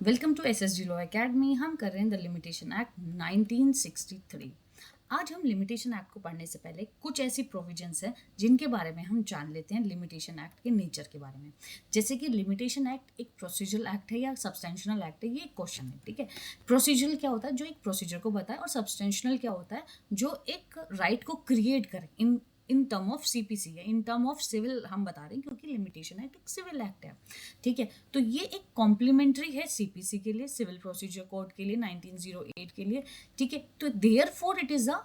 Welcome to SSG law academy. हम कर रहे हैं द लिमिटेशन एक्ट 1963। आज हम लिमिटेशन एक्ट को पढ़ने से पहले कुछ ऐसी प्रोविजंस हैं जिनके बारे में हम जान लेते हैं लिमिटेशन एक्ट के नेचर के बारे में। जैसे कि लिमिटेशन एक्ट एक प्रोसीजरल एक्ट है या सब्सटेंशनल एक्ट है, ये एक क्वेश्चन है। ठीक है, प्रोसीजरल क्या होता है? जो एक प्रोसीजर को बताए, और सब्सटेंशनल क्या होता है? जो एक राइट को क्रिएट करे इन टर्म ऑफ सीपीसी है, इन टर्म ऑफ सिविल हम बता रहे हैं, क्योंकि लिमिटेशन एक्ट एक सिविल एक्ट है। ठीक है, तो ये एक कॉम्प्लीमेंट्री है सीपीसी के लिए, सिविल प्रोसीजर कोड के लिए 1908 के लिए। ठीक है, तो therefore it is a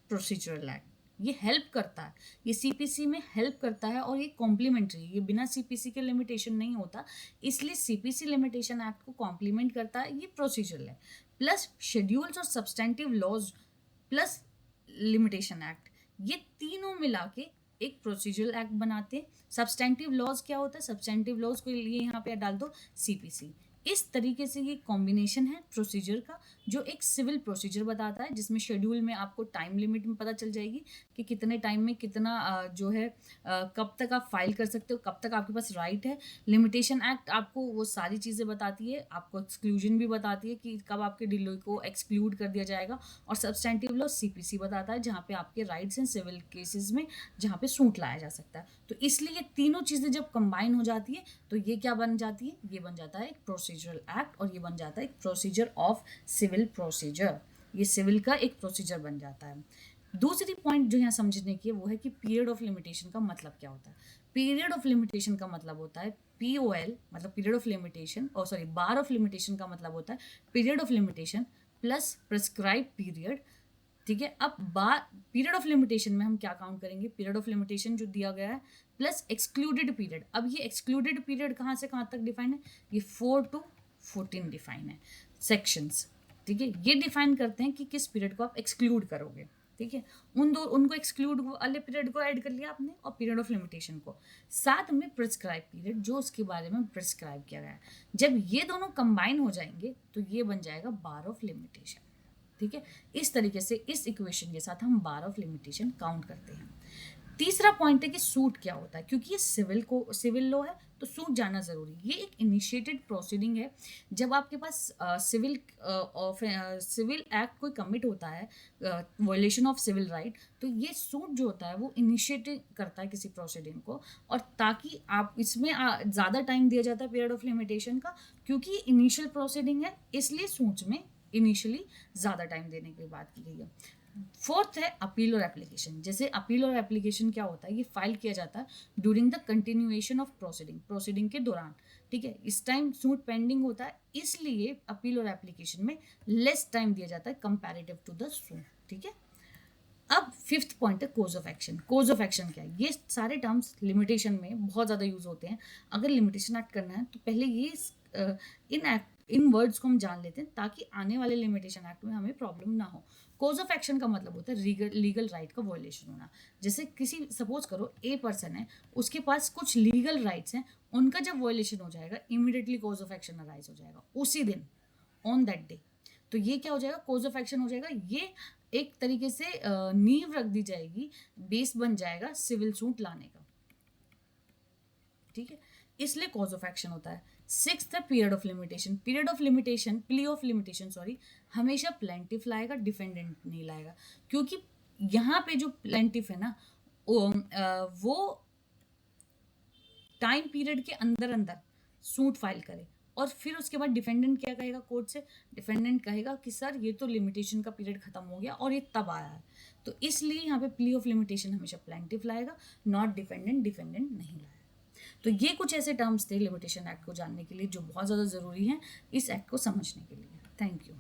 procedural act. ये हेल्प करता है, ये सीपीसी में हेल्प करता है, और ये कॉम्प्लीमेंट्री, ये बिना सीपीसी के लिमिटेशन नहीं होता, इसलिए सीपीसी लिमिटेशन एक्ट को कॉम्प्लीमेंट करता है। ये प्रोसीजरल है, प्लस शेड्यूल्स और substantive laws plus limitation act, ये तीनों मिला के एक प्रोसीजरल एक्ट बनाते हैं। सब्सटेंटिव लॉज क्या होता है? सब्सटेंटिव लॉज के लिए यहाँ पे डाल दो सीपीसी। इस तरीके से ये कॉम्बिनेशन है प्रोसीजर का, जो एक सिविल प्रोसीजर बताता है, जिसमें शेड्यूल में आपको टाइम लिमिट में पता चल जाएगी कि कितने टाइम में कितना जो है कब तक आप फाइल कर सकते हो, कब तक आपके पास राइट है। लिमिटेशन एक्ट आपको वो सारी चीज़ें बताती है, आपको एक्सक्लूजन भी बताती है कि कब आपके डिले को एक्सक्लूड कर दिया जाएगा। और सब्सटेंटिव लॉ सीपीसी बताता है, जहाँ पे आपके राइट्स हैं सिविल केसेस में, जहाँ पे सूट लाया जा सकता है। तो इसलिए ये तीनों चीज़ें जब कंबाइन हो जाती है तो ये क्या बन जाती है? ये बन जाता है एक प्रोसीजरल एक्ट, और ये बन जाता है एक प्रोसीजर ऑफ सिविल प्रोसीजर। ये सिविल का एक प्रोसीजर बन जाता है। दूसरी पॉइंट जो यहाँ समझने की है वो है कि पीरियड ऑफ लिमिटेशन का मतलब क्या होता है। पीरियड ऑफ लिमिटेशन का मतलब होता है POL, मतलब पीरियड ऑफ लिमिटेशन, और सॉरी बार ऑफ लिमिटेशन का मतलब होता है period of limitation plus prescribe period. ठीक है, अब बार पीरियड ऑफ लिमिटेशन में हम क्या काउंट करेंगे? पीरियड ऑफ लिमिटेशन जो दिया गया है प्लस एक्सक्लूडेड पीरियड। अब ये एक्सक्लूडेड पीरियड कहाँ से कहाँ तक डिफाइन है? ये 4 to 14 डिफाइन है सेक्शंस। ठीक है, ये डिफाइन करते हैं कि किस पीरियड को आप एक्सक्लूड करोगे। ठीक है, उनको एक्सक्लूड वाले पीरियड को ऐड कर लिया आपने, और पीरियड ऑफ लिमिटेशन को, साथ में प्रिस्क्राइब पीरियड जो उसके बारे में प्रिस्क्राइब किया गया है। जब ये दोनों कंबाइन हो जाएंगे तो ये बन जाएगा बार ऑफ लिमिटेशन। ठीक है, इस तरीके से इस इक्वेशन के साथ हम बार ऑफ लिमिटेशन काउंट करते हैं। तीसरा पॉइंट है कि सूट क्या होता है, क्योंकि ये सिविल लॉ है तो सूट जाना जरूरी। ये एक इनिशिएटेड प्रोसीडिंग है। जब आपके पास सिविल एक्ट कोई कमिट होता है, वायलेशन ऑफ सिविल राइट, तो ये सूट जो होता है वो इनिशिएट करता है किसी प्रोसीडिंग को, और ताकि आप इसमें ज़्यादा टाइम दिया जाता है पीरियड ऑफ लिमिटेशन का, क्योंकि इनिशियल प्रोसीडिंग है, इसलिए सूट में इनिशियली ज़्यादा टाइम देने की बात की गई है। फोर्थ है अपील और एप्लीकेशन। जैसे अपील और एप्लीकेशन क्या होता है? ये फाइल किया जाता है during the continuation of proceeding के दौरान। ठीक है, इस टाइम सूट पेंडिंग होता है, इसलिए अपील और एप्लीकेशन में लेस टाइम दिया जाता है कंपैरेटिव टू द सूट। ठीक है, अब फिफ्थ पॉइंट है cause of action. Cause of action क्या है? ये सारे टर्म्स लिमिटेशन में बहुत ज़्यादा यूज होते हैं। अगर लिमिटेशन एक्ट करना है तो पहले ये इन वर्ड्स को हम जान लेते हैं, ताकि आने वाले लिमिटेशन एक्ट में हमें प्रॉब्लम ना हो। कोज ऑफ एक्शन का मतलब होता है लीगल राइट का वॉयलेशन होना। जैसे किसी सपोज करो ए पर्सन है, उसके पास कुछ लीगल राइट्स हैं, उनका जब वॉयलेशन हो जाएगा immediately cause of action arise हो जाएगा उसी दिन, ऑन दैट डे। तो ये क्या हो जाएगा? कोज ऑफ एक्शन हो जाएगा। ये एक तरीके से नींव रख दी जाएगी, बेस बन जाएगा सिविल सूट लाने का। ठीक है, इसलिए कॉज ऑफ एक्शन होता है। सिक्स्थ है period of limitation. Plea of limitation sorry, हमेशा प्लेंटिफ लाएगा, डिफेंडेंट नहीं लाएगा, क्योंकि यहाँ पे जो प्लेंटिफ है ना, वो टाइम पीरियड के अंदर अंदर सूट फाइल करे, और फिर उसके बाद डिफेंडेंट क्या कहेगा कोर्ट से? डिफेंडेंट कहेगा कि सर ये तो लिमिटेशन का पीरियड खत्म हो गया और ये तब आया है। तो इसलिए यहाँ पे प्ली ऑफ लिमिटेशन हमेशा प्लेंटिफ लाएगा, नॉट डिफेंडेंट नहीं लाएगा। तो ये कुछ ऐसे टर्म्स थे लिमिटेशन एक्ट को जानने के लिए जो बहुत ज़्यादा ज़रूरी हैं इस एक्ट को समझने के लिए। Thank you.